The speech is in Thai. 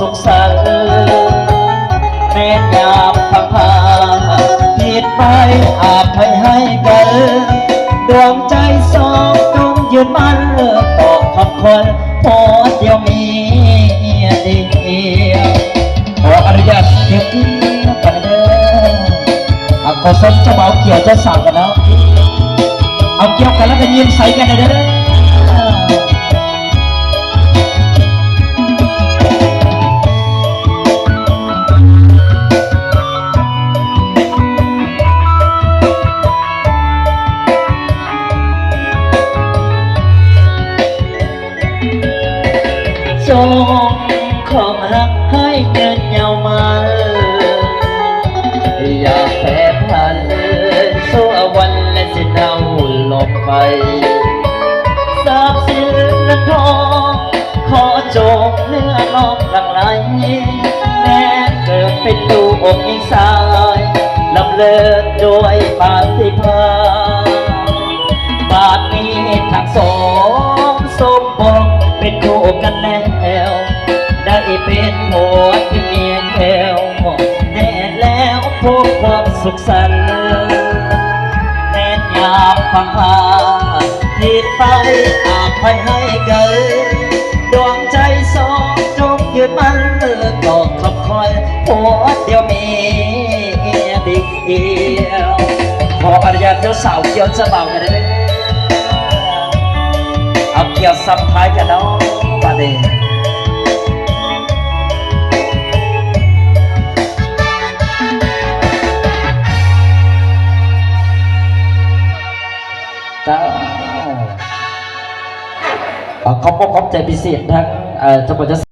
สุขสันต์แม้ยามพังพาผิดไปอาภัยให้กันดวงใจสองจงยืนมั่นต่อคำคนพอเดียวมีเดียวขออนุญาตเดี๋ยวพี่กันเด้อขอสมจะเอาเกี่ยวจะสั่งกันแล้วเอาเกี่ยวกันแล้วก็ยิ้มใส่กันเด้อจงขอรักให้เกินยาวมาอย่าแปรผันสู้วันและสิ้นเอาหลบไปทราบสิ้นเงินทองขอจงเนื้อน้องหลั่งไหลแม้เกิดเป็นลูกอกอีสายลำเลิศด้วยปาฏิภาบาทนี้ทางสองสมปองเป็นคู่กันแล้วได้เป็นผัวที่เมียแก้วแน่แล้วพบความสุขสันต์แน่นยามฟังพาผิดไปอาภัยให้กันดวงใจสองจงยืนมั่นต่อคำคอยผัวเดียวมีเดียวขออนุญาตเจ้าสาวเกี่ยวจะเบากันได้ไหมเอาเกี่ยวสับท้ายกันเนาะประเดี๋ยวขอบใจพิเศษทั้งจังหวัด